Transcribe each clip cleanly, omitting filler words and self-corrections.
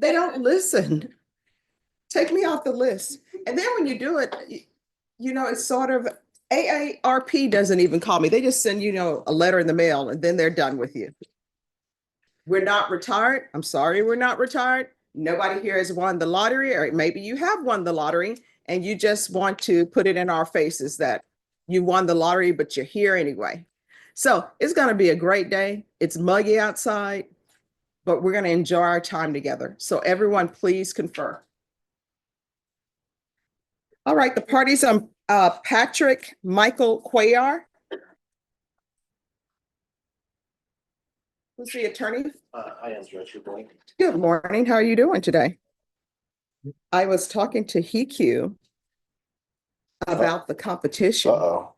They don't listen. Take me off the list. And then when you do it, it's sort of AARP doesn't even call me. They just send, a letter in the mail and then they're done with you. We're not retired. I'm sorry, we're not retired. Nobody here has won the lottery, or maybe you have won the lottery and you just want to put it in our faces that you won the lottery, but you're here anyway. So it's going to be a great day. It's muggy outside, but we're going to enjoy our time together. So everyone, please confer. All right, the parties on Patrick Michael Cuellar. Who's the attorney? I am Judge. Good morning. Good morning. How are you doing today? I was talking to HEQ about the competition. Uh-oh.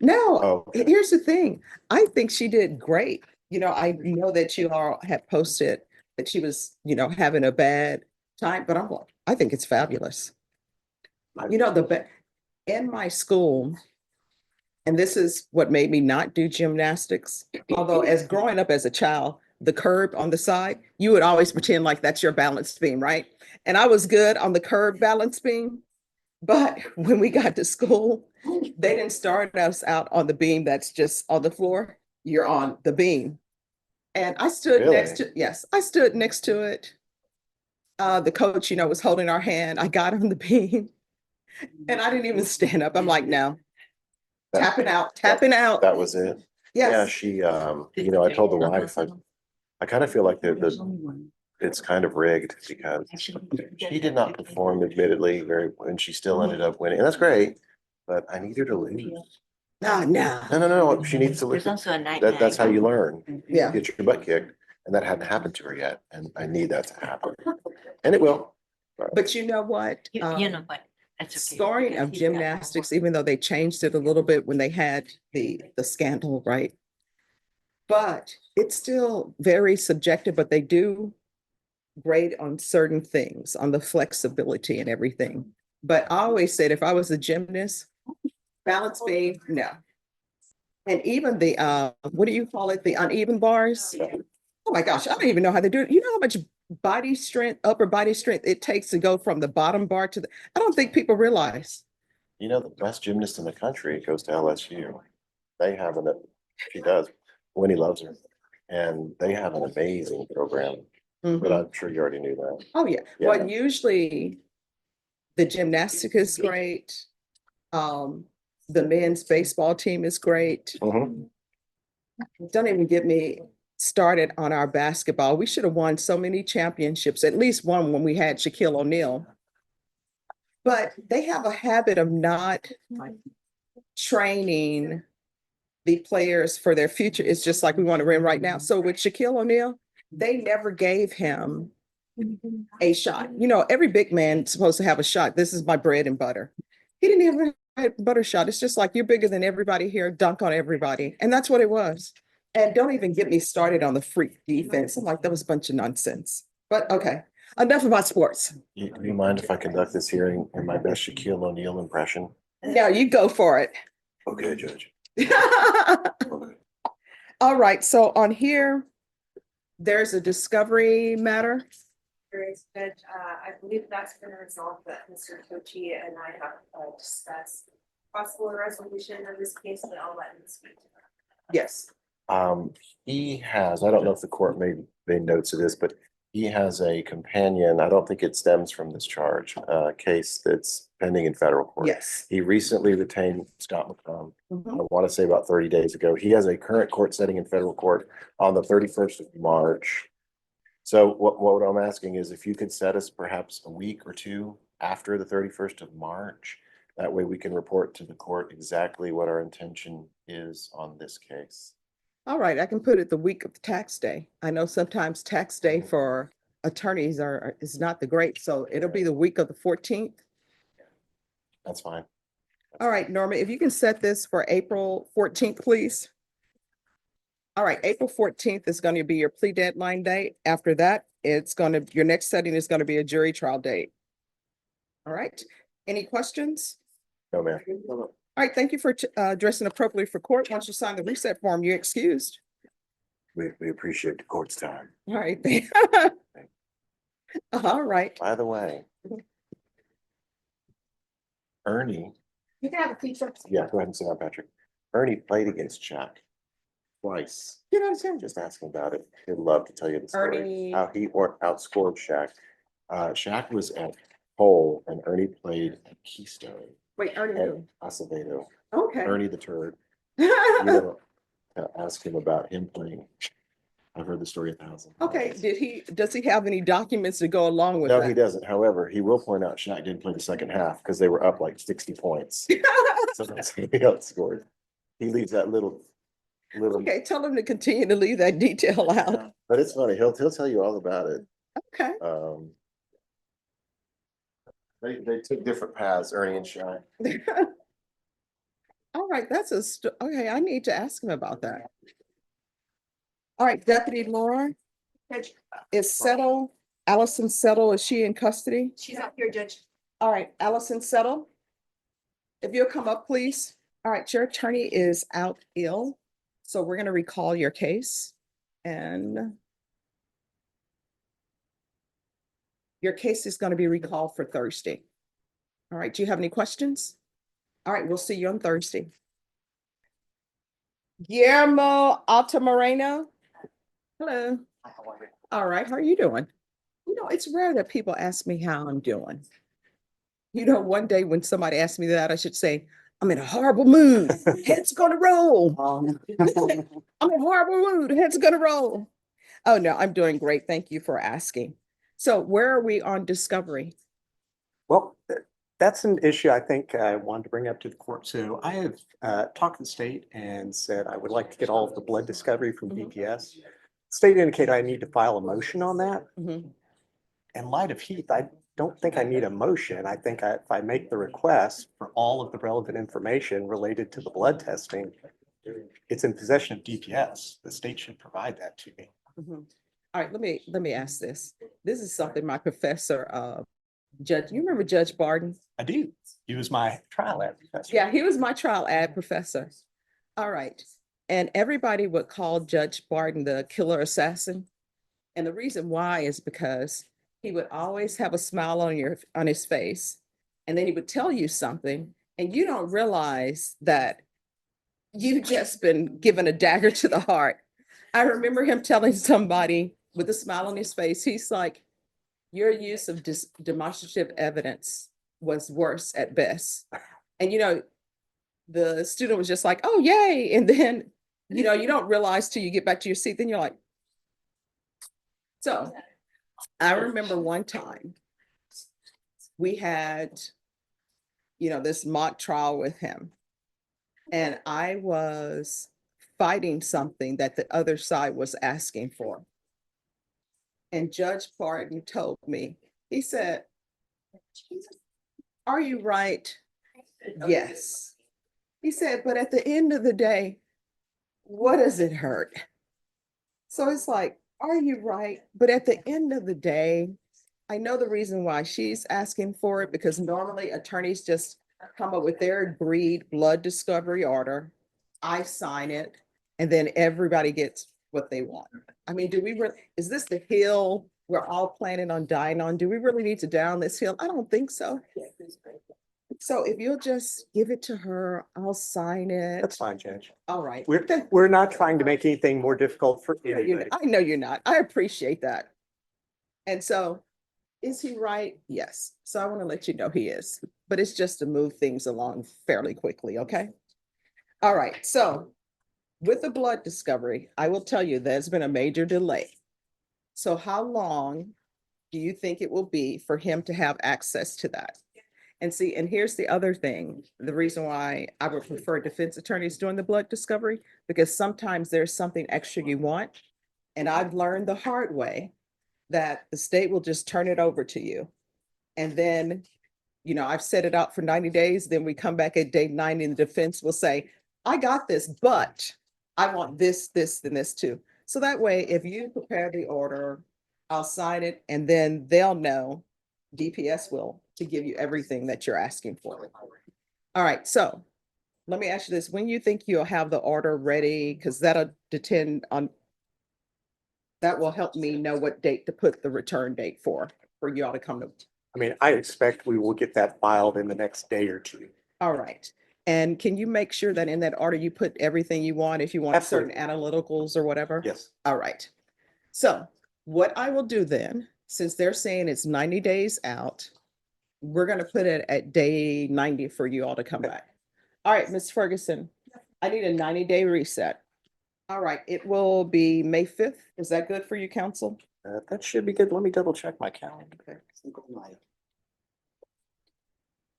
No, okay. Here's the thing. I think she did great. I know that you all had posted that she was, having a bad time, but I think it's fabulous. In my school, and this is what made me not do gymnastics, although as growing up as a child, the curb on the side, you would always pretend like that's your balance beam, right? And I was good on the curb balance beam, but when we got to school, they didn't start us out on the beam that's just on the floor. You're on the beam. And I stood next to, yes, I stood next to it. The coach, was holding our hand. I got on the beam and I didn't even stand up. I'm like, no, tapping out. That was it. Yes. Yeah, she, I told the wife, I kind of feel like it's kind of rigged because she did not perform admittedly and she still ended up winning. And that's great, but I need her to lose. No. She needs to lose. There's also a night night. That's how you learn. Yeah. Get your butt kicked. And that hadn't happened to her yet. And I need that to happen. And it will. But you know what? You know what? That's okay. Scoring Because of he's got gymnastics, even though they changed it a little bit when they had the scandal, right? But it's still very subjective, but they do grade on certain things, on the flexibility and everything. But I always said if I was a gymnast, balance beam, no. And even the what do you call it? The uneven bars. Oh my gosh, I don't even know how they do it. You know how much body strength, upper body strength it takes to go from the bottom bar to I don't think people realize. The best gymnast in the country goes to LSU. They have she does. Winnie loves her. And they have an amazing program. Mhm. But I'm sure you already knew that. Oh, yeah. Yeah. Well, usually the gymnastics is great. The men's baseball team is great. Mhm. Don't even get me started on our basketball. We should have won so many championships, at least one when we had Shaquille O'Neal. But they have a habit of not training the players for their future. It's just like we want to win right now. So with Shaquille O'Neal, they never gave him a shot. Every big man is supposed to have a shot. This is my bread and butter. He didn't even have a bread and butter shot. It's just like you're bigger than everybody here, dunk on everybody. And that's what it was. And don't even get me started on the freak defense. I'm like, that was a bunch of nonsense. But okay, enough about sports. Do you mind if I conduct this hearing in my best Shaquille O'Neal impression? Yeah, you go for it. Okay, Judge. Okay. All right, so on here, there's a discovery matter. There is, Judge, I believe that's been resolved, that Mr. Tochi and I have discussed possible resolution of this case, but I'll let him speak to that. Yes. He has, I don't know if the court made notes of this, but he has a companion. I don't think it stems from this charge, case that's pending in federal court. Yes. He recently retained Scott McComb. Mhm. I want to say about 30 days ago. He has a current court setting in federal court on the 31st of March. So what I'm asking is if you could set us perhaps a week or two after the 31st of March, that way we can report to the court exactly what our intention is on this case. All right, I can put it the week of tax day. I know sometimes tax day for attorneys is not the great, so it'll be the week of the 14th. That's fine. All right, Norma, if you can set this for April 14th, please. All right, April 14th is going to be your plea deadline date. After that, your next setting is going to be a jury trial date. All right, any questions? No, ma'am. All right, thank you for dressing appropriately for court. Once you sign the reset form, you're excused. We appreciate the court's time. All right. All right. By the way, Ernie, You can have a pizza. yeah, go ahead and sit down, Patrick. Ernie played against Shaq twice. You know what I'm saying? Just ask him about it. He'd love to tell you the story, Ernie. how he outscored Shaq. Shaq was at Pole and Ernie played at Keystone Wait, Ernie at who? Acevedo. Okay. Ernie the turd. You know, ask him about him playing. I've heard the story 1,000 times. Okay, does he have any documents to go along with No, that? he doesn't. However, he will point out Shaq didn't play the second half because they were up like 60 points. So that's how he outscored. He leaves that little. Okay, tell him to continue to leave that detail out. But it's funny. He'll tell you all about it. Okay. They took different paths, Ernie and Shaq. All right, okay, I need to ask him about that. All right, Deputy Laura, is Settle, Allison Settle, is she in custody? She's up here, Judge. All right, Allison Settle. If you'll come up, please. All right, your attorney is out ill, so we're gonna recall your case and your case is gonna be recalled for Thursday. All right, do you have any questions? All right, we'll see you on Thursday. Guillermo Altamirano. Hello. All right, how are you doing? You know, it's rare that people ask me how I'm doing. You know, one day when somebody asks me that, I should say, I'm in a horrible mood. Head's gonna roll. I'm in a horrible mood. Head's gonna roll. Oh, no, I'm doing great. Thank you for asking. So where are we on discovery? Well, that's an issue I think I wanted to bring up to the court. So I have talked to the state and said I would like to get all of the blood discovery from Mhm. DPS. State indicated I need to file a motion on that. Mhm. In light of Heath, I don't think I need a motion. I think if I make the request for all of the relevant information related to the blood testing, it's in possession of DPS. The state should provide that to me. Mhm. All right, let me ask this. This is something my professor, Judge, you remember Judge Barden? I do. He was my trial ad professor. Yeah, he was my trial ad professor. All right. And everybody would call Judge Barden the killer assassin. And the reason why is because he would always have a smile on his face. And then he would tell you something and you don't realize that you've just been given a dagger to the heart. I remember him telling somebody with a smile on his face, he's like, your use of demonstrative evidence was worse at best. And, you know, the student was just like, oh, yay. And then, you know, you don't realize till you get back to your seat, then you're like, so I remember one time we had, you know, this mock trial with him and I was fighting something that the other side was asking for. And Judge Barton told me, he said, are you right? Yes. He said, but at the end of the day, what does it hurt? So it's like, are you right? But at the end of the day, I know the reason why she's asking for it because normally attorneys just come up with their agreed blood discovery order. I sign it and then everybody gets what they want. I mean, is this the hill we're all planning on dying on? Do we really need to down this hill? I don't think so. So if you'll just give it to her, I'll sign it. That's fine, Judge. All right. We're not trying to make anything more difficult for anybody. I know you're not. I appreciate that. And so, is he right? Yes. So I want to let you know he is, but it's just to move things along fairly quickly, okay? All right. So with the blood discovery, I will tell you there's been a major delay. So how long do you think it will be for him to have access to that? And see, and here's the other thing, the reason why I would prefer defense attorneys doing the blood discovery, because sometimes there's something extra you want. And I've learned the hard way that the state will just turn it over to you. And then, you know, I've set it out for 90 days, then we come back at day 90 and the defense will say, I got this, but I want this, this, and this too. So that way, if you prepare the order, I'll sign it and then they'll know, DPS will, to give you everything that you're asking for. All right, so let me ask you this. When you think you'll have the order ready, because that'll depend on, that will help me know what date to put the return date for. for you all to come to? I mean, I expect we will get that filed in the next day or two. All right. And can you make sure that in that order you put everything you want, if you want certain analyticals or whatever? Yes. All right. So what I will do then, since they're saying it's 90 days out, we're going to put it at day 90 for you all to come back. All right, Ms. Ferguson, I need a 90-day reset. All right, it will be May 5th. Is that good for you, council? That should be good. Let me double check my calendar.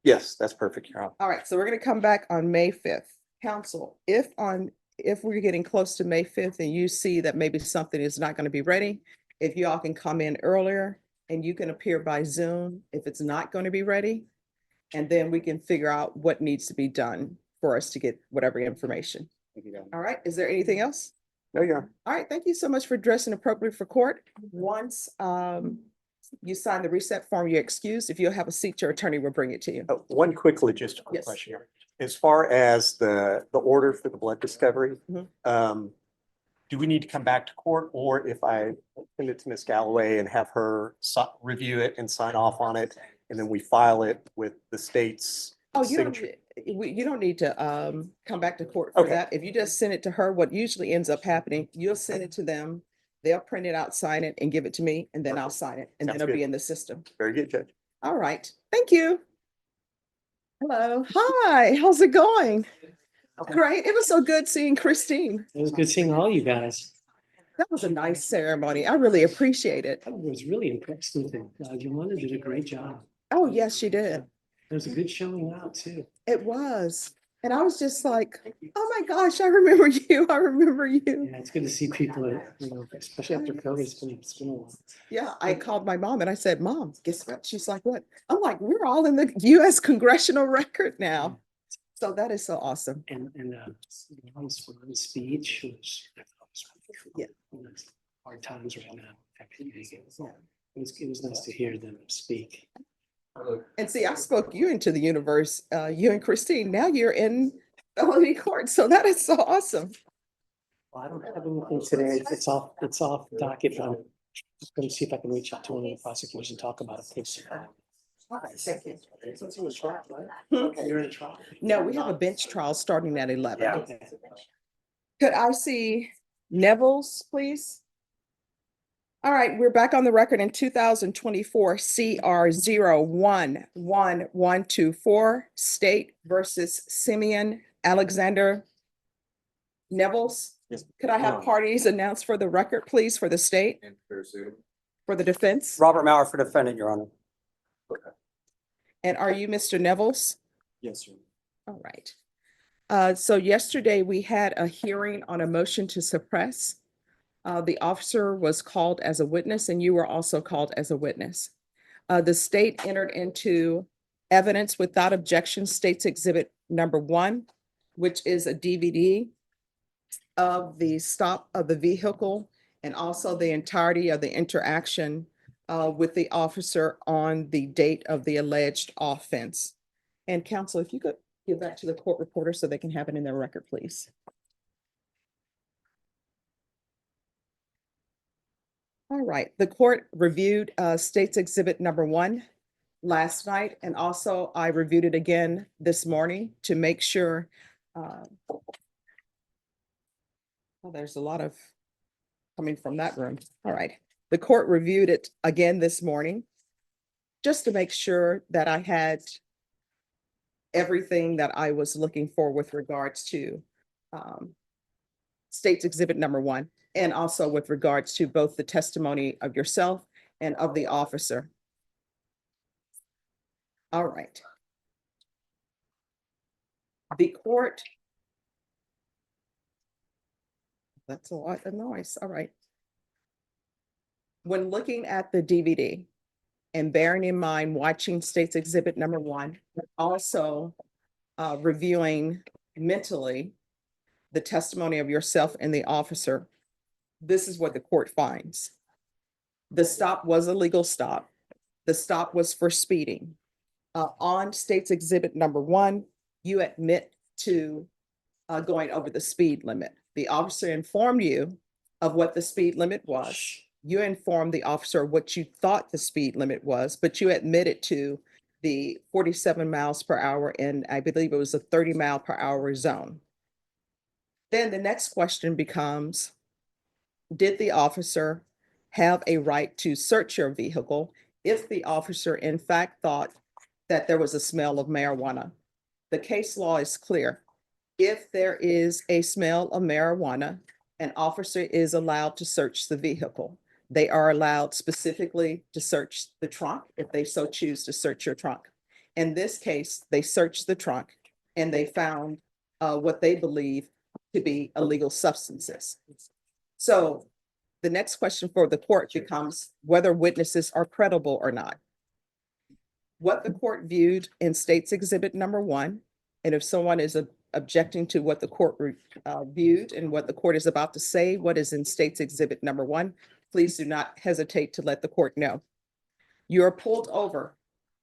Yes, that's perfect, Your Honor. All right, so we're going to come back on May 5th. Council, if we're getting close to May 5th and you see that maybe something is not going to be ready, if you all can come in earlier and you can appear by Zoom if it's not going to be ready, and then we can figure out what needs to be done for us to get whatever information. All right, is there anything else? No, Your Honor. All right, thank you so much for dressing appropriately for court. Once you sign the reset form, you're excused. If you'll have a seat, your attorney will bring it to you. One quick logistical Yes. question here. As far as the order for the blood discovery, Mhm. do we need to come back to court, or if I send it to Ms. Galloway and have her review it and sign off on it, and then we file it with the state's Oh, you don't, signature? you don't need to come back to court for Okay. that. If you just send it to her, what usually ends up happening, you'll send it to them. They'll print it out, sign it, and give it to me, and then I'll sign it, and then Sounds it'll be good. in the system. Very good, Judge. All right, thank you. Hello, hi, how's it going? Great, it was so good seeing Christine. It was good seeing all you guys. That was a nice ceremony. I really appreciate it. I was really impressed with it. Yolanda did a great job. Oh, yes, she did. It was a good showing out too. It was. And I was just like, oh my gosh, I remember you. I remember you. Yeah, it's good to see people, especially after COVID, it's been a while. Yeah, I called my mom and I said, Mom, guess what? She's like, what? I'm like, we're all in the US congressional record now. So that is so awesome. And Mom's speech was, Yeah. hard times right now. It was nice to hear them speak. And see, I spoke you into the universe, you and Christine. Now you're in felony court. So that is so awesome. Well, I don't have anything today. It's off docket. But I'm just going to see if I can reach out to one of the prosecutors and talk about a case. Thank you. You're in a trial. No, we have a bench trial starting at 11. Okay. Could I see Neville's, please? All right, we're back on the record in 2024 CR 011124 State versus Simeon Alexander Neville's. Yes. Could I have parties announced for the record, please, for the state, for the defense? Robert Maurer for defendant, Your Honor. And are you Mr. Neville's? Yes, sir. All right. So yesterday we had a hearing on a motion to suppress. The officer was called as a witness and you were also called as a witness. The state entered into evidence without objection, State's Exhibit number 1, which is a DVD of the stop of the vehicle and also the entirety of the interaction with the officer on the date of the alleged offense. And counsel, if you could give that to the court reporter so they can have it in their record, please. All right, the court reviewed State's Exhibit number 1 last night, and also I reviewed it again this morning to make sure. Well, there's a lot of coming from that room. All right, the court reviewed it again this morning just to make sure that I had everything that I was looking for with regards to State's Exhibit number 1. And also with regards to both the testimony of yourself and of the officer. All right. The court. That's a lot of noise. All right. When looking at the DVD and bearing in mind watching State's Exhibit number 1, but also reviewing mentally the testimony of yourself and the officer, this is what the court finds. The stop was a legal stop. The stop was for speeding. On State's Exhibit number 1, you admit to going over the speed limit. The officer informed you of what the speed limit was. you informed the officer what you thought the speed limit was, but you admitted to the 47 miles per hour in, I believe it was a 30-mile-per-hour zone. Then the next question becomes, did the officer have a right to search your vehicle if the officer in fact thought that there was a smell of marijuana? The case law is clear. If there is a smell of marijuana, an officer is allowed to search the vehicle. They are allowed specifically to search the trunk if they so choose to search your trunk. In this case, they searched the trunk and they found what they believe to be illegal substances. So the next question for the court becomes whether witnesses are credible or not. What the court viewed in State's Exhibit number 1, and if someone is objecting to what the court viewed and what the court is about to say, what is in State's Exhibit number 1, please do not hesitate to let the court know. You're pulled over.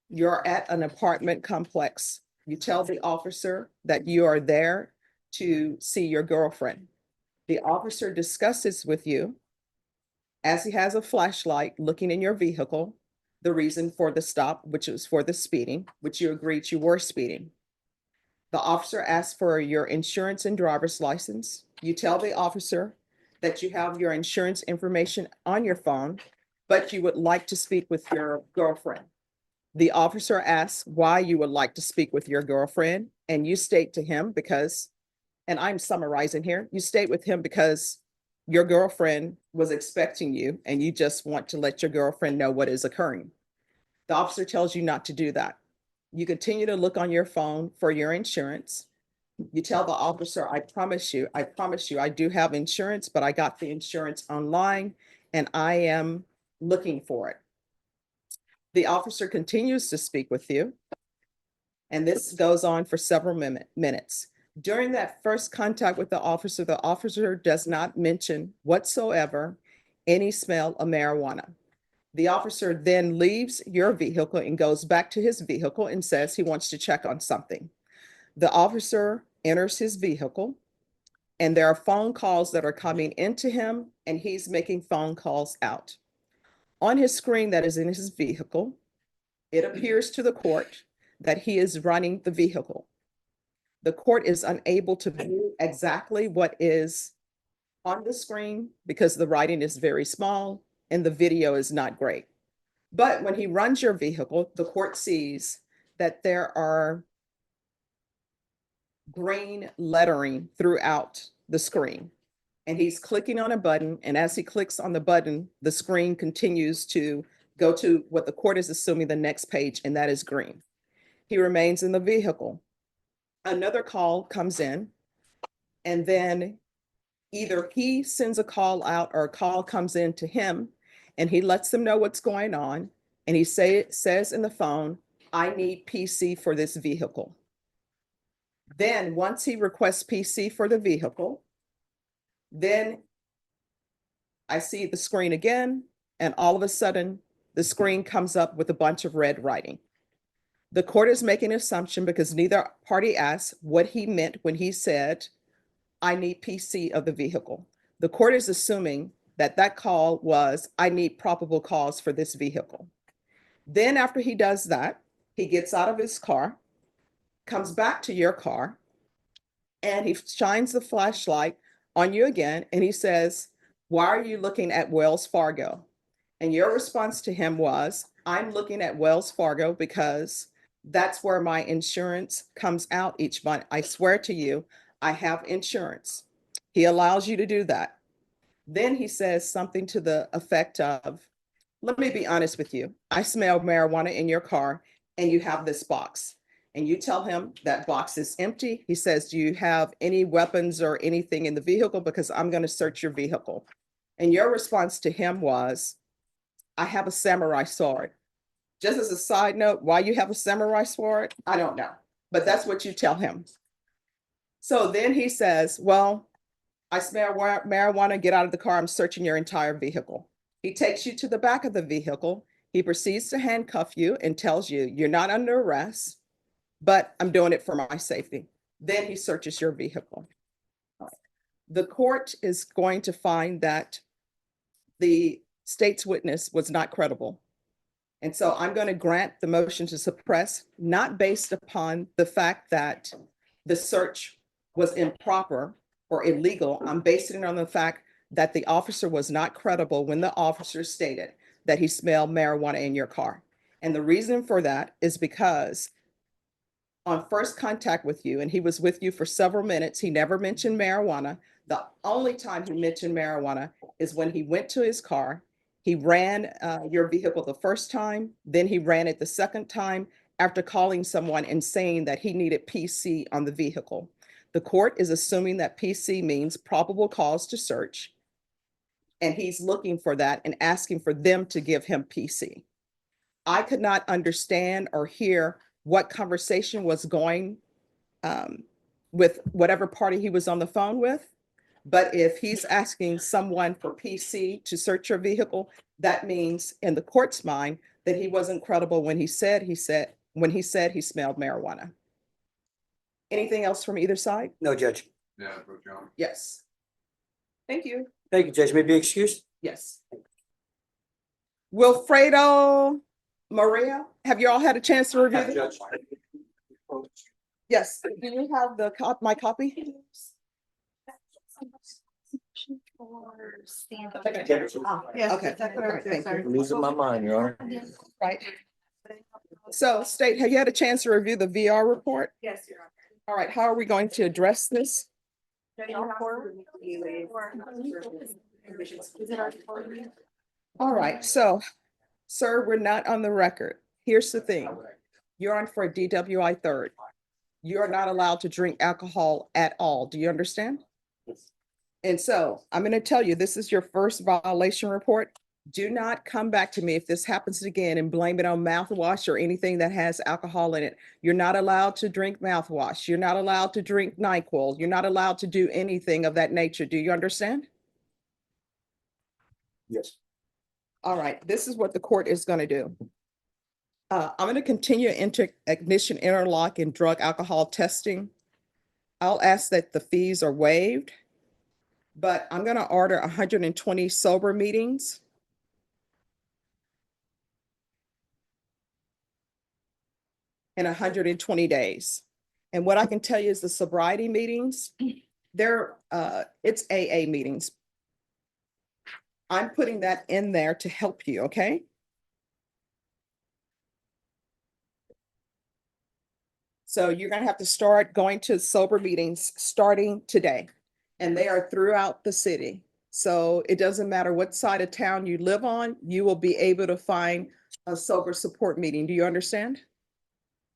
You're at an apartment complex. You tell the officer that you are there to see your girlfriend. The officer discusses with you, as he has a flashlight looking in your vehicle, the reason for the stop, which was for the speeding, which you agreed you were speeding. The officer asks for your insurance and driver's license. You tell the officer that you have your insurance information on your phone, but you would like to speak with your girlfriend. The officer asks why you would like to speak with your girlfriend, and you state to him because, and I'm summarizing here, you state with him because your girlfriend was expecting you and you just want to let your girlfriend know what is occurring. The officer tells you not to do that. You continue to look on your phone for your insurance. You tell the officer, I promise you, I do have insurance, but I got the insurance online and I am looking for it. The officer continues to speak with you, and this goes on for several minutes. During that first contact with the officer does not mention whatsoever any smell of marijuana. The officer then leaves your vehicle and goes back to his vehicle and says he wants to check on something. The officer enters his vehicle, and there are phone calls that are coming into him, and he's making phone calls out. On his screen that is in his vehicle, it appears to the court that he is running the vehicle. The court is unable to view exactly what is on the screen because the writing is very small and the video is not great. But when he runs your vehicle, the court sees that there are green lettering throughout the screen. And he's clicking on a button, and as he clicks on the button, the screen continues to go to what the court is assuming the next page, and that is green. He remains in the vehicle. Another call comes in, and then either he sends a call out or a call comes in to him, and he lets them know what's going on, and he says in the phone, I need PC for this vehicle. Then once he requests PC for the vehicle, then I see the screen again, and all of a sudden, the screen comes up with a bunch of red writing. The court is making an assumption because neither party asked what he meant when he said, I need PC of the vehicle. The court is assuming that that call was, I need probable cause for this vehicle. Then after he does that, he gets out of his car, comes back to your car, and he shines the flashlight on you again, and he says, why are you looking at Wells Fargo? And your response to him was, I'm looking at Wells Fargo because that's where my insurance comes out each month. I swear to you, I have insurance. He allows you to do that. Then he says something to the effect of, let me be honest with you. I smell marijuana in your car and you have this box. And you tell him that box is empty. He says, do you have any weapons or anything in the vehicle? Because I'm going to search your vehicle. And your response to him was, I have a samurai sword. Just as a side note, why you have a samurai sword, I don't know. But that's what you tell him. So then he says, well, I smell marijuana, get out of the car, I'm searching your entire vehicle. He takes you to the back of the vehicle. He proceeds to handcuff you and tells you, you're not under arrest, but I'm doing it for my safety. Then he searches your vehicle. The court is going to find that the state's witness was not credible. And so I'm going to grant the motion to suppress, not based upon the fact that the search was improper or illegal. I'm basing it on the fact that the officer was not credible when the officer stated that he smelled marijuana in your car. And the reason for that is because on first contact with you, and he was with you for several minutes, he never mentioned marijuana. The only time he mentioned marijuana is when he went to his car. He ran your vehicle the first time, then he ran it the second time after calling someone and saying that he needed PC on the vehicle. The court is assuming that PC means probable cause to search, and he's looking for that and asking for them to give him PC. I could not understand or hear what conversation was going with whatever party he was on the phone with. But if he's asking someone for PC to search your vehicle, that means in the court's mind that he wasn't credible when he said he smelled marijuana. Anything else from either side? No, Judge. Yes. Thank you. Thank you, Judge. May be excused? Yes. Wilfredo, Maria, have you all had a chance to review this? Yes. Do you have my copy? Yes, Okay. exactly. All right, thank you. Losing my mind, Your Honor. Right. So State, have you had a chance to review the VR report? Yes, Your Honor. All right, how are we going to address this? All right, so, sir, we're not on the record. Here's the thing. You're on for a DWI third. You're not allowed to drink alcohol at all. Do you understand? And so I'm going to tell you, this is your first violation report. Do not come back to me if this happens again and blame it on mouthwash or anything that has alcohol in it. You're not allowed to drink mouthwash. You're not allowed to drink NyQuil. You're not allowed to do anything of that nature. Do you understand? Yes. All right, this is what the court is going to do. I'm going to continue ignition interlock and drug alcohol testing. I'll ask that the fees are waived, but I'm going to order 120 sober meetings. In 120 days. And what I can tell you is the sobriety meetings, it's AA meetings. I'm putting that in there to help you, okay? So you're gonna have to start going to sober meetings starting today. And they are throughout the city. So it doesn't matter what side of town you live on, you will be able to find a sober support meeting. Do you understand?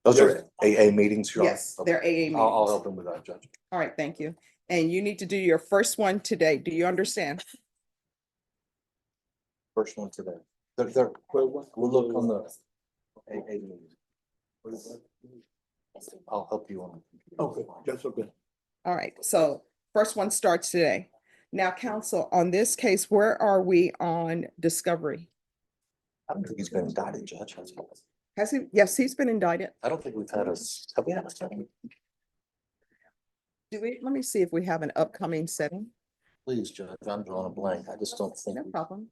Those are AA meetings, Your Honor? Yes, they're AA meetings. I'll help him with that, Judge. All right, thank you. And you need to do your first one today. Do you understand? First one today. We'll look on the AA meetings. I'll help you on. Okay, that's okay. All right, so first one starts today. Now, counsel, on this case, where are we on discovery? I don't think he's been indicted, Judge. Has he? Yes, he's been indicted. I don't think we've had have we had a setting? Let me see if we have an upcoming setting. Please, Judge, I'm drawing a blank. I just don't think. No problem.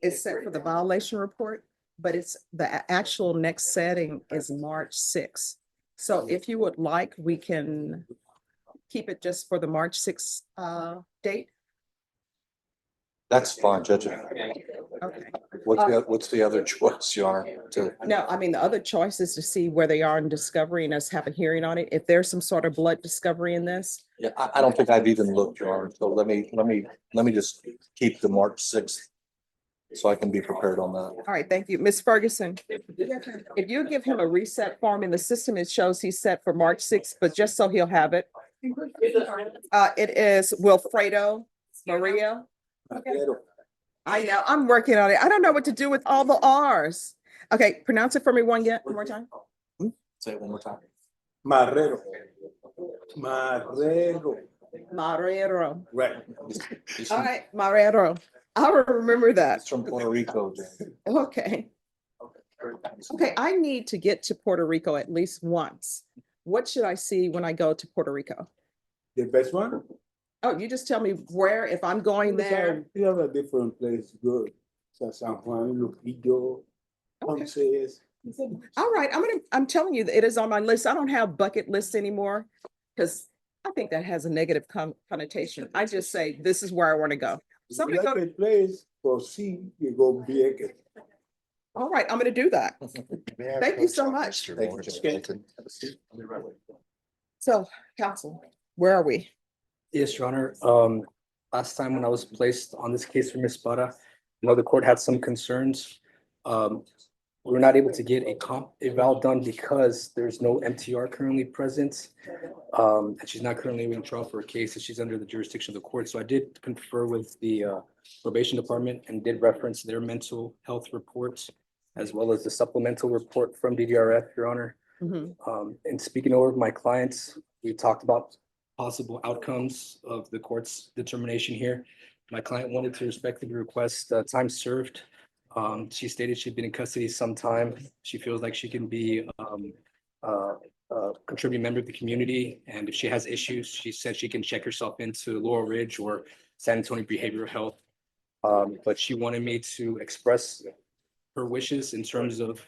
It's set for the violation report, but it's the actual next setting is March 6th. So if you would like, we can keep it just for the March 6th date. That's fine, Judge. Okay. What's the other choice, Your Honor? No, I mean, the other choice is to see where they are in discovery and us have a hearing on it. If there's some sort of blood discovery in this. Yeah, I don't think I've even looked, Your Honor. So let me just keep the March 6th so I can be prepared on that. All right, thank you. Ms. Ferguson, if you give him a reset form in the system, it shows he's set for March 6th, but just so he'll have it. It is Wilfredo, Maria. I know, I'm working on it. I don't know what to do with all the R's. Okay, pronounce it for me one more time. Say it one more time. Marrero. Marrero. Right. All right, Marrero. I'll remember that. It's from Puerto Rico, Judge. Okay. Okay, I need to get to Puerto Rico at least once. What should I see when I go to Puerto Rico? The best one, Oh, you just tell me where, if I'm going there. You have a different place, good. San Juan, Lupillo, Okay. Ponce. All right, I'm telling you, that it is on my list. I don't have bucket lists anymore because I think that has a negative connotation. I just say, this is where I want to go. Somebody Like go, a place for see, you go Vieques. all right, I'm gonna do that. May I Thank you approach so Dr. much. Mr. Bolton? So, council, where are we? Yes, Your Honor. Last time when I was placed on this case for Ms. Bara, I know the court had some concerns. We were not able to get a comp eval done because there's no MTR currently present. And she's not currently in trial for a case, and she's under the jurisdiction of the court. So I did confer with the probation department and did reference their mental health reports as well as the supplemental report from DDRF, Your Honor. Mhm. And speaking over my clients, we talked about possible outcomes of the court's determination here. My client wanted to respectfully request time served. She stated she'd been in custody some time. She feels like she can be contributing member of the community. And if she has issues, she said she can check herself into Laurel Ridge or San Antonio Behavioral Health. But she wanted me to express her wishes in terms of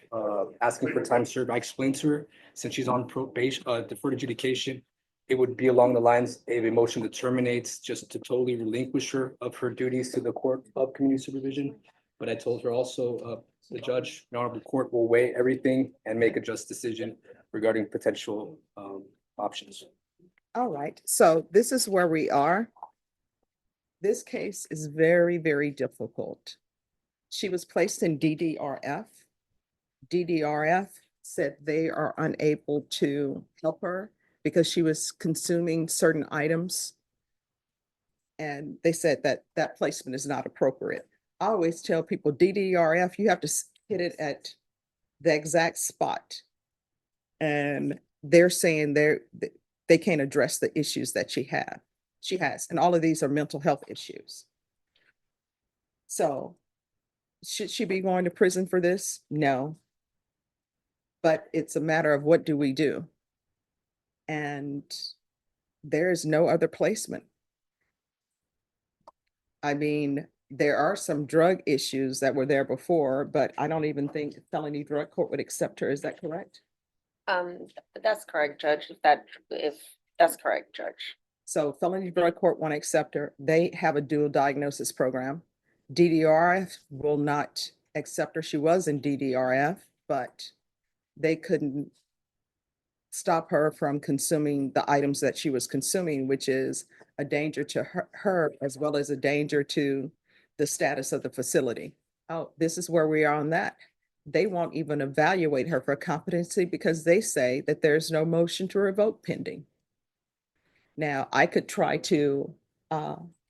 asking for time served. I explained to her, since she's on probation, deferred adjudication, it would be along the lines of a motion that terminates, just to totally relinquish her of her duties to the Court of Community Supervision. But I told her also, the judge, the honorable court will weigh everything and make a just decision regarding potential options. All right, so this is where we are. This case is very, very difficult. She was placed in DDRF. DDRF said they are unable to help her because she was consuming certain items. And they said that that placement is not appropriate. I always tell people DDRF, you have to hit it at the exact spot. And they're saying they can't address the issues that she has, and all of these are mental health issues. So should she be going to prison for this? No. But it's a matter of what do we do? And there is no other placement. I mean, there are some drug issues that were there before, but I don't even think felony drug court would accept her. Is that correct? That's correct, Judge. If that's correct, Judge. So felony drug court won't accept her. They have a dual diagnosis program. DDRF will not accept her. She was in DDRF, but they couldn't stop her from consuming the items that she was consuming, which is a danger to her as well as a danger to the status of the facility. Oh, this is where we are on that. They won't even evaluate her for competency because they say that there's no motion to revoke pending. Now, I could try to,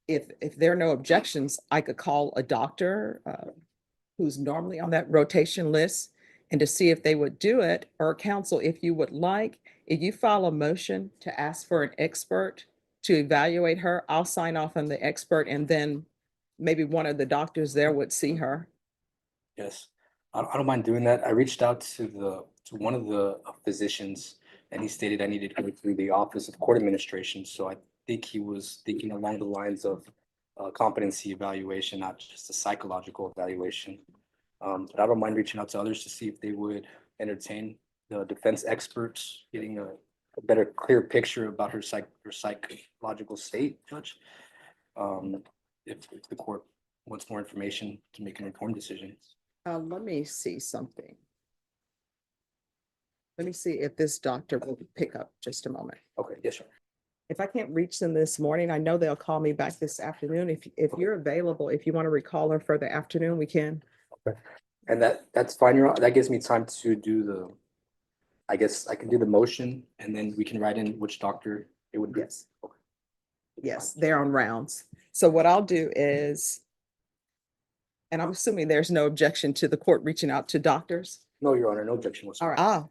if there are no objections, I could call a doctor who's normally on that rotation list and to see if they would do it, or counsel, if you would like, if you file a motion to ask for an expert to evaluate her, I'll sign off on the expert and then maybe one of the doctors there would see her. Yes, I don't mind doing that. I reached out to one of the physicians and he stated I needed to go through the Office of Court Administration. So I think he was thinking along the lines of competency evaluation, not just a psychological evaluation. But I don't mind reaching out to others to see if they would entertain the defense experts, getting a better, clear picture about her psychological state, Judge. If the court wants more information to make an informed decision. Let me see something. Let me see if this doctor will pick up just a moment. Okay, yes, sir. If I can't reach them this morning, I know they'll call me back this afternoon. If you're available, if you want to recall her for the afternoon, we can. Okay. And that's fine. That gives me time to do I guess I can do the motion and then we can write in which doctor it would be. Yes. Yes, they're on rounds. So what I'll do is, and I'm assuming there's no objection to the court reaching out to doctors. No, Your Honor, no objection All whatsoever. right.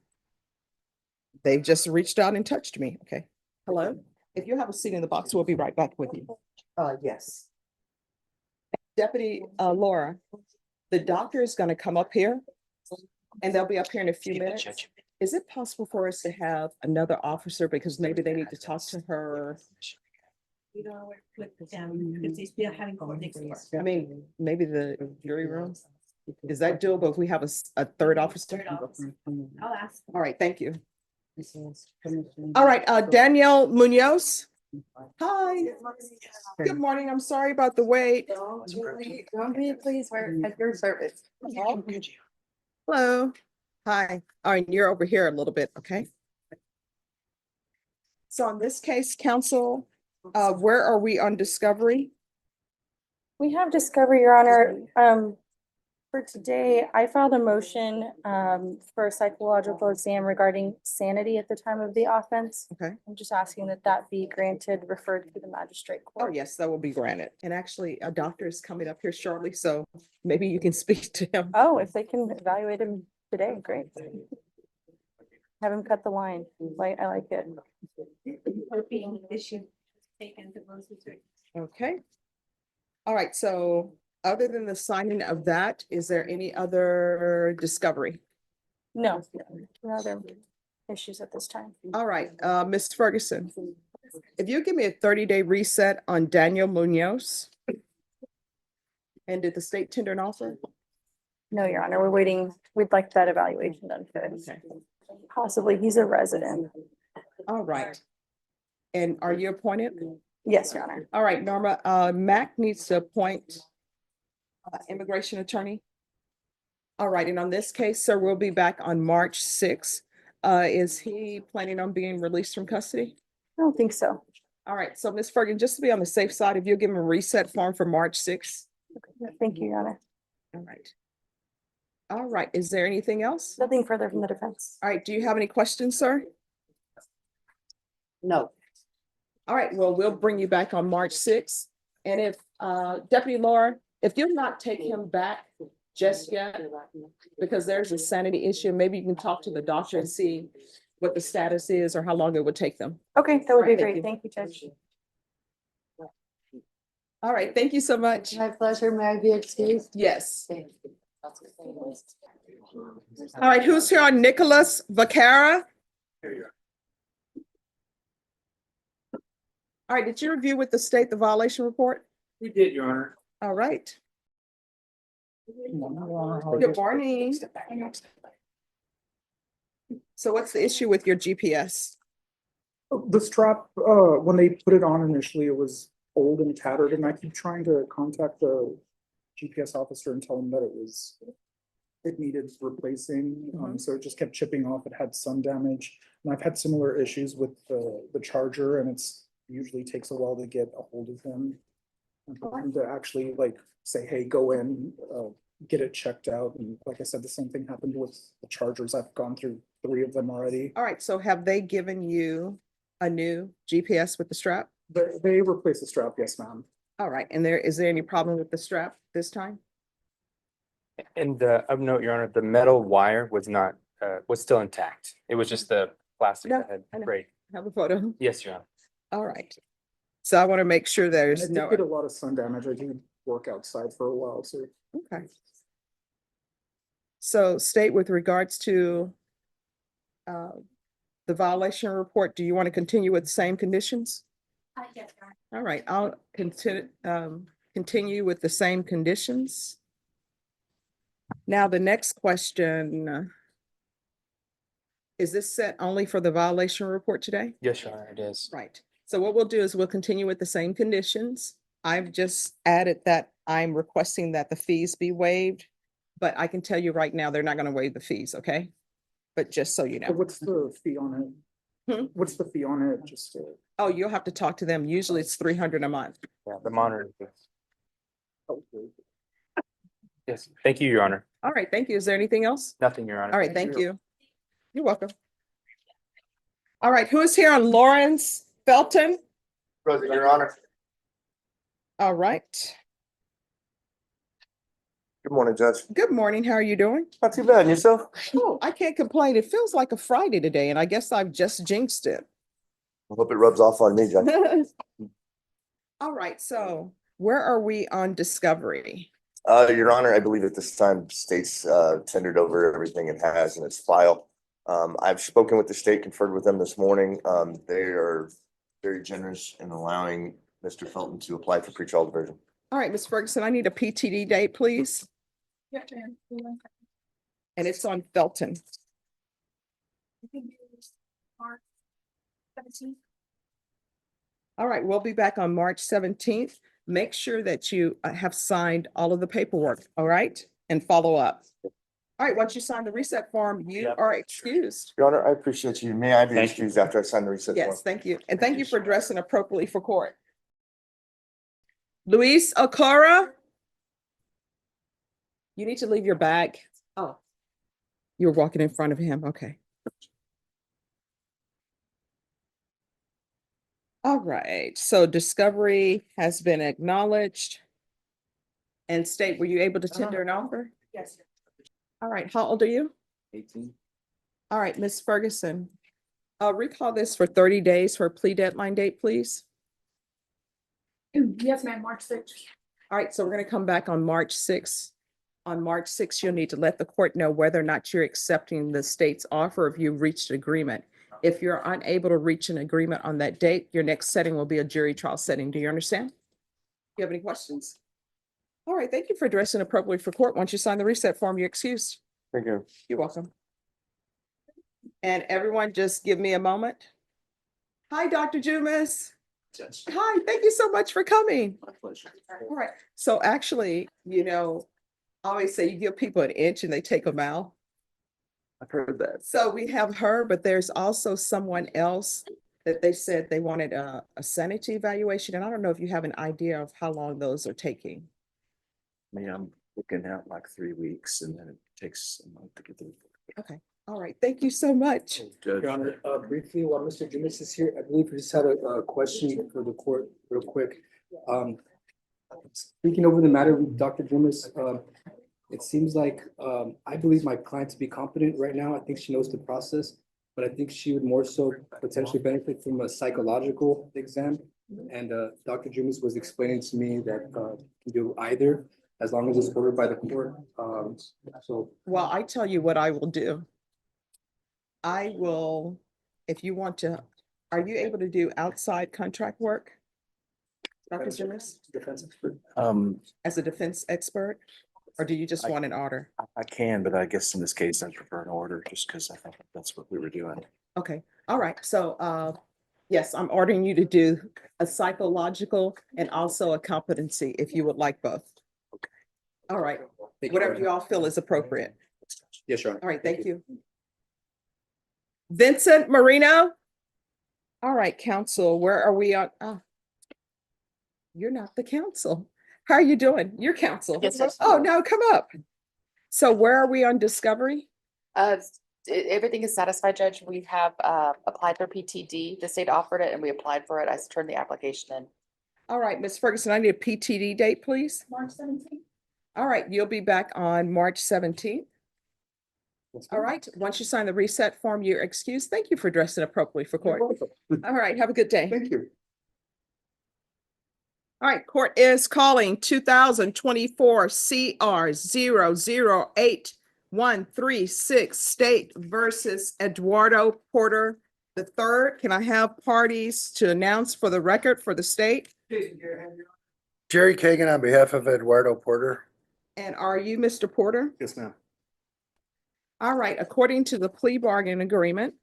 They've just reached out and touched me. Okay. Hello? If you have a seat in the box, we'll be right back with you. Yes. Deputy Laura, the doctor is going to come up here and they'll be up here in a few minutes. Is it possible for us to have another officer because maybe they need to talk to her? You know, with them, because they still having court next door. I mean, maybe the jury room. Is that doable if we have a third officer? Third officer. I'll ask. All right, thank you. All right, Danielle Munoz. Hi. Good morning. I'm sorry about the wait. Don't be, please, we're at your service. Hello. Hi. All right, you're over here a little bit, okay? So in this case, counsel, where are we on discovery? We have discovery, Your Honor. For today, I filed a motion for a psychological exam regarding sanity at the time of the offense. Okay. I'm just asking that that be granted, referred to the magistrate Oh, court. yes, that will be granted. And actually, a doctor is coming up here shortly, so maybe you can speak to him. Oh, if they can evaluate him today, great. Have him cut the line. Like, I like it. Being issue taken to those who took. Okay. All right, so other than the signing of that, is there any other discovery? No, no other issues at this time. All right, Ms. Ferguson, if you give me a 30-day reset on Daniel Munoz. And did the state tender an offer? No, Your Honor, we're waiting. We'd like that evaluation done first. Okay. Possibly, he's a resident. All right. And are you appointed? Yes, Your Honor. All right, Norma, Mac needs to appoint immigration attorney. All right, and on this case, sir, we'll be back on March 6th. Is he planning on being released from custody? I don't think so. All right, so Ms. Ferguson, just to be on the safe side, if you'll give him a reset form for March 6th. Thank you, Your Honor. All right. All right, is there anything else? Nothing further from the defense. All right, do you have any questions, sir? No. All right, well, we'll bring you back on March 6th. And if, Deputy Laura, if you'll not take him back just yet, because there's a sanity issue, maybe you can talk to the doctor and see what the status is or how long it would take them. Okay, that would be All right, great. Thank you, Judge. All right, thank you so much. My pleasure. May I be excused? Yes. Thank you. All right, who's here on Nicholas Vacara? All right, did you review with the state the violation report? We did, Your Honor. All right. Good morning. So what's the issue with your GPS? The strap, when they put it on initially, it was old and tattered, and I keep trying to contact the GPS officer and tell him that it needed replacing. So it just kept chipping off. It had sun damage. And I've had similar issues with the charger, and it's usually takes a while to get a hold of him. And for him to actually like say, hey, go in, get it checked out. And like I said, the same thing happened with the chargers. I've gone through 3 of them already. All right, so have they given you a new GPS with the strap? They replaced the strap, yes, ma'am. All right, and is there any problem with the strap this time? And of note, Your Honor, the metal wire was not, was still intact. It was just the plastic No, that had I know. break. Have a photo? Yes, Your Honor. All right. So I want to make sure And I there's did no, get a lot of sun damage. I do work outside for a while, so okay. So state with regards to the violation report, do you want to continue with the same conditions? Yes, Your Honor. All right, I'll continue with the same conditions. Now, the next question, is this set only for the violation report today? Yes, Your Honor, it is. Right. So what we'll do is we'll continue with the same conditions. I've just added that I'm requesting that the fees be waived, but I can tell you right now, they're not going to waive the fees, okay? But just so you so know. what's the fee on it? What's the fee on it? Just to, Oh, you'll have to talk to them. Usually it's 300 a month. Yeah, the monitor. okay. Yes, thank you, Your Honor. All right, thank you. Is there anything else? Nothing, Your Honor. All right, thank you. You're welcome. All right, who is here on Lawrence Felton? Present, Your Honor. All right. Good morning, Judge. Good morning. How are you doing? Not too bad, and yourself? Oh, I can't complain. It feels like a Friday today, and I guess I've just jinxed it. I hope it rubs off on me, Judge. All right, so where are we on discovery? Your Honor, I believe at this time, state's tendered over everything it has in its file. I've spoken with the state, conferred with them this morning. They are very generous in allowing Mr. Felton to apply for pretrial diversion. All right, Ms. Ferguson, I need a PTD date, please. And it's on Felton. All right, we'll be back on March 17th. Make sure that you have signed all of the paperwork, all right? And follow up. All right, once you sign the reset form, you are excused. Your Honor, I appreciate you. May I be Thank you. excused after I sign the reset form? Yes, thank you. And thank you for dressing appropriately for court. Luis Okora? You need to leave your bag. Oh. You're walking in front of him, okay. All right, so discovery has been acknowledged. And state, were you able to tender an offer? Yes. All right, how old are you? 18. All right, Ms. Ferguson. Recall this for 30 days for a plea deadline date, please. Yes, ma'am, March 6th. All right, so we're gonna come back on March 6th. On March 6th, you'll need to let the court know whether or not you're accepting the state's offer if you've reached agreement. If you're unable to reach an agreement on that date, your next setting will be a jury trial setting. Do you understand? Do you have any questions? All right, thank you for dressing appropriately for court. Once you sign the reset form, you're excused. Thank you. You're welcome. And everyone, just give me a moment. Hi, Dr. Jumis. Hi, thank you so much for coming. My pleasure. All right, so actually, you know, I always say you give people an inch and they take a mile. I've heard that. So we have her, but there's also someone else that they said they wanted a sanity evaluation. And I don't know if you have an idea of how long those are taking. I mean, I'm looking at like 3 weeks and then it takes a month to get the report. Okay, all right, thank you so much. Your Honor, briefly, while Mr. Jumis is here, I believe we just had a question for the court real quick. Speaking over the matter with Dr. Jumis, it seems like, I believe my client to be competent right now. I think she knows the process, but I think she would more so potentially benefit from a psychological exam. And Dr. Jumis was explaining to me that you do either, as long as it's ordered by the court. So Well, I tell you what I will do. I will, if you want to, are you able to do outside contract work? Dr. Jimmers, defense expert. as a defense expert, or do you just want an order? I can, but I guess in this case, I prefer an order just because I think that's what we were doing. Okay, all right, so yes, I'm ordering you to do a psychological and also a competency if you would like both. Okay. All right, Thank you, whatever Your you Honor. all feel is appropriate. Yes, Your Honor. All right, thank you. Vincent Marino? All right, counsel, where are we on? Oh. You're not the counsel. How are you doing? You're counsel. Yes, sir. Oh, no, come up. So where are we on discovery? Everything is satisfied, Judge. We have applied for PTD. The state offered it and we applied for it. I turned the application in. All right, Ms. Ferguson, I need a PTD date, please. March 17th. All right, you'll be back on March 17th. All right, once you sign the reset form, you're excused. Thank you for dressing appropriately for court. All right, have a good day. Thank you. All right, court is calling 2024 CR 008-136 State versus Eduardo Porter III. Can I have parties to announce for the record for the state? Jerry Kagan on behalf of Eduardo Porter. And are you Mr. Porter? Yes, ma'am. All right, according to the plea bargain agreement,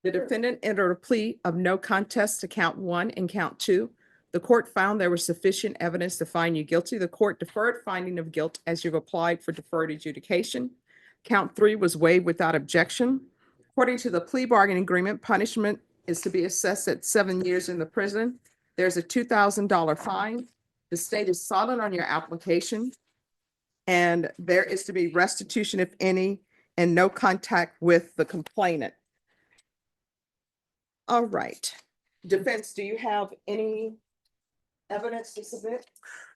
the defendant entered a plea of no contest to count 1 and count 2. The court found there was sufficient evidence to find you guilty. The court deferred finding of guilt as you've applied for deferred adjudication. Count 3 was waived without objection. According to the plea bargain agreement, punishment is to be assessed at 7 years in the prison. There's a $2,000 fine. The state is silent on your application. And there is to be restitution, if any, and no contact with the complainant. All right. Defense, do you have any evidence to submit?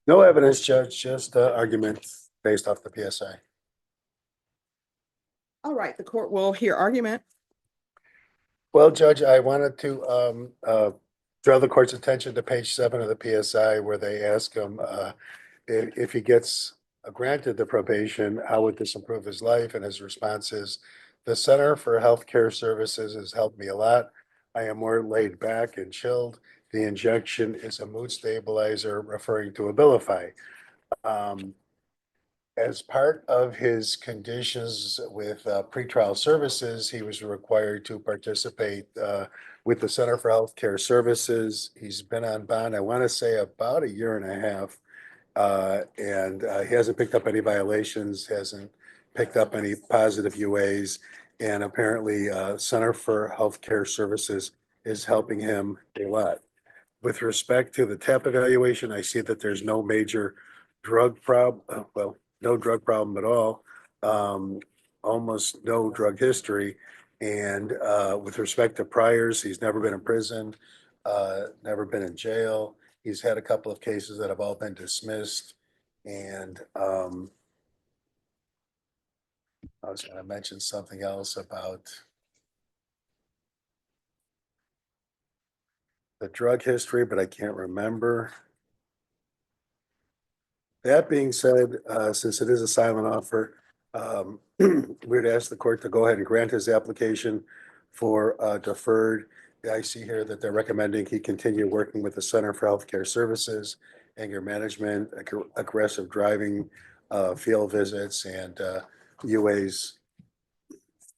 No evidence, Judge, just argument based off the PSI. All right, the court will hear argument. Well, Judge, I wanted to draw the court's attention to page 7 of the PSI where they ask him if he gets granted the probation, how would this improve his life? And his response is, the Center for Healthcare Services has helped me a lot. I am more laid back and chilled. the injection is a mood stabilizer, referring to Abilify. As part of his conditions with pretrial services, he was required to participate with the Center for Healthcare Services. He's been on bond, I want to say about a year and a half. And he hasn't picked up any violations, hasn't picked up any positive UAs. And apparently, Center for Healthcare Services is helping him a lot. With respect to the TAP evaluation, I see that there's no major drug problem, well, no drug problem at all. Almost no drug history. And with respect to priors, he's never been in prison, never been in jail. He's had a couple of cases that have all been dismissed. And I was going to mention something else about the drug history, but I can't remember. That being said, since it is a silent offer, we'd ask the court to go ahead and grant his application for deferred. I see here that they're recommending he continue working with the Center for Healthcare Services, anger management, aggressive driving, field visits, and UAs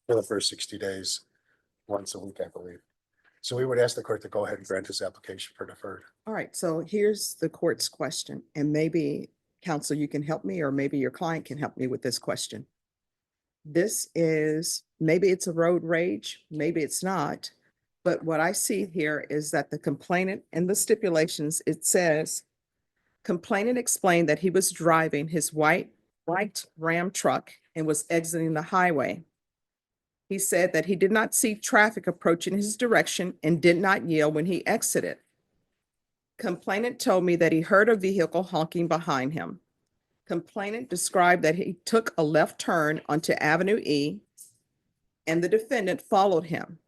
for the first 60 days, once a week, I believe. So we would ask the court to go ahead and grant his application for deferred. All right, so here's the court's question, and maybe counsel, you can help me, or maybe your client can help me with this question. This is, maybe it's a road rage, maybe it's not, but what I see here is that the complainant in the stipulations, it says, complainant explained that he was driving his white Ram truck and was exiting the highway. He said that he did not see traffic approaching his direction and did not yield when he exited. Complainant told me that he heard a vehicle honking behind him. Complainant described that he took a left turn onto Avenue E and the defendant followed him.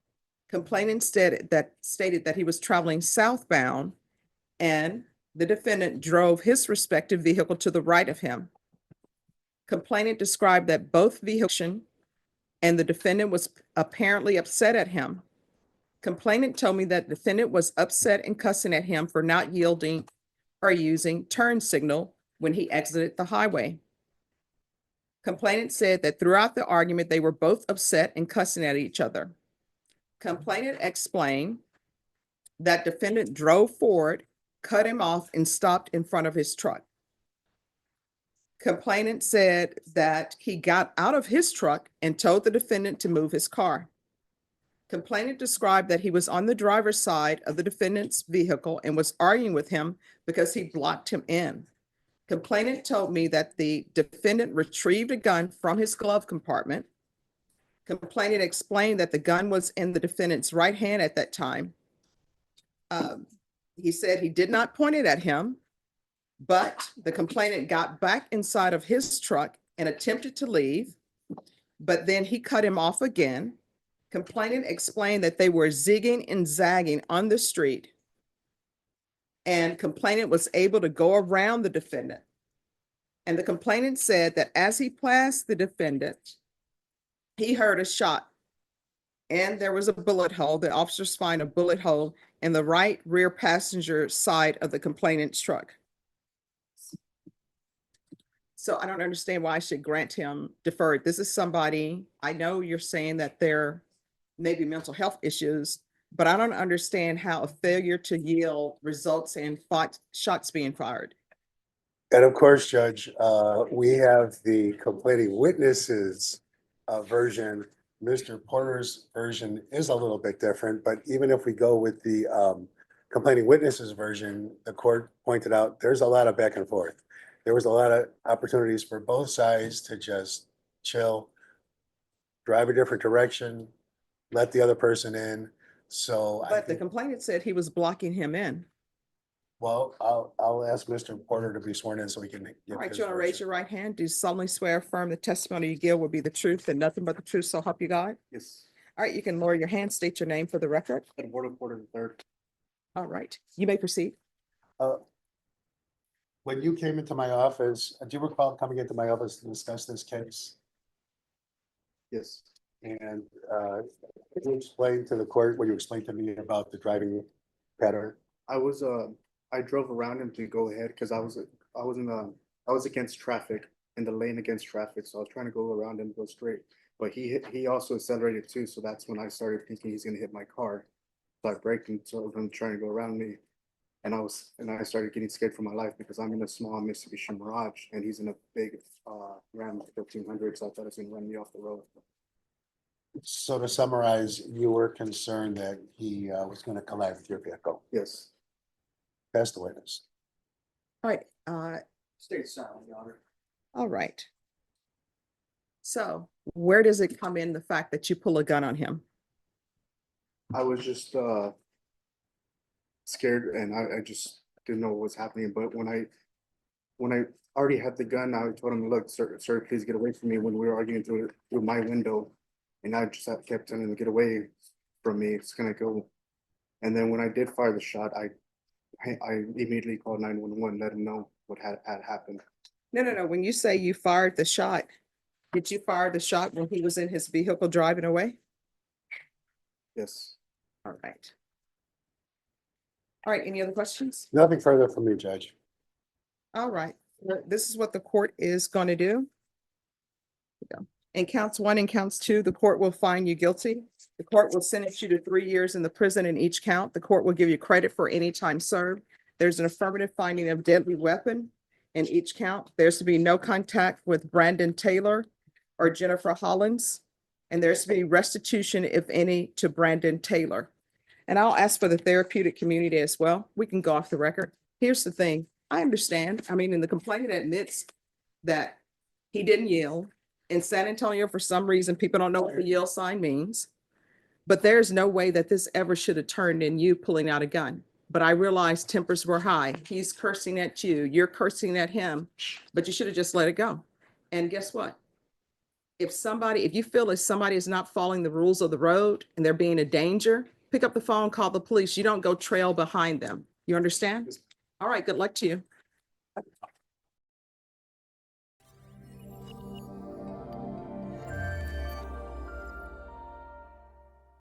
Complainant stated that he was traveling southbound and the defendant drove his respective vehicle to the right of him. Complainant described that both vehicles and the defendant was apparently upset at him. Complainant told me that defendant was upset and cussing at him for not yielding or using turn signal when he exited the highway. Complainant said that throughout the argument, they were both upset and cussing at each other. Complainant explained that defendant drove forward, cut him off, and stopped in front of his truck. Complainant said that he got out of his truck and told the defendant to move his car. Complainant described that he was on the driver's side of the defendant's vehicle and was arguing with him because he blocked him in. Complainant told me that the defendant retrieved a gun from his glove compartment. Complainant explained that the gun was in the defendant's right hand at that time. He said he did not point it at him, but the complainant got back inside of his truck and attempted to leave, but then he cut him off again. Complainant explained that they were zigging and zagging on the street, and complainant was able to go around the defendant. And the complainant said that as he passed the defendant, he heard a shot and there was a bullet hole. The officers find a bullet hole in the right rear passenger side of the complainant's truck. So I don't understand why I should grant him deferred. This is somebody, I know you're saying that there may be mental health issues, but I don't understand how a failure to yield results in shots being fired. And of course, Judge, we have the complaining witnesses version. Mr. Porter's version is a little bit different, but even if we go with the complaining witnesses version, the court pointed out there's a lot of back and forth. There was a lot of opportunities for both sides to just chill, drive a different direction, let the other person in. So, But the complainant said he was blocking him in. well, I'll ask Mr. Porter to be sworn in so we can. All right, you want to raise your right hand? Do you solemnly swear affirm the testimony you give will be the truth and nothing but the truth, so help you God? Yes. All right, you can lower your hand, state your name for the record. Eduardo Porter III. All right, you may proceed. When you came into my office, do you recall coming into my office to discuss this case? Yes. And you explained to the court what you explained to me about the driving pattern. I drove around him to go ahead because I was against traffic in the lane against traffic. So I was trying to go around and go straight. But he also accelerated too. So that's when I started thinking he's gonna hit my car. So I braked him, so him trying to go around me. And I started getting scared for my life because I'm in a small Mitsubishi Mirage and he's in a big Ram 1500. So I thought it was gonna run me off the road. So to summarize, you were concerned that he was gonna collide with your vehicle. Yes. That's the witness. All right, State silent, Your Honor. all right. So where does it come in, the fact that you pull a gun on him? I was just scared and I just didn't know what was happening. But when I already had the gun, I told him, look, sir, please get away from me when we were arguing through my window. And I just kept telling him to get away from me. It's gonna go. And then when I did fire the shot, I immediately called 911, let him know what had happened. No. When you say you fired the shot, did you fire the shot when he was in his vehicle driving away? Yes. All right. All right, any other questions? Nothing further from me, Judge. All right, this is what the court is going to do. In counts 1 and counts 2, the court will find you guilty. The court will sentence you to 3 years in the prison in each count. The court will give you credit for any time served. There's an affirmative finding of deadly weapon in each count. There's to be no contact with Brandon Taylor or Jennifer Hollins. And there's to be restitution, if any, to Brandon Taylor. And I'll ask for the therapeutic community as well. We can go off the record. Here's the thing. I understand. I mean, in the complaint, it admits that he didn't yield. In San Antonio, for some reason, people don't know what the yield sign means. But there's no way that this ever should have turned in you pulling out a gun. But I realized tempers were high. He's cursing at you. You're cursing at him. But you should have just let it go. And guess what? If you feel as somebody is not following the rules of the road and they're being a danger, pick up the phone, call the police. You don't go trail behind them. You understand? All right, good luck to you.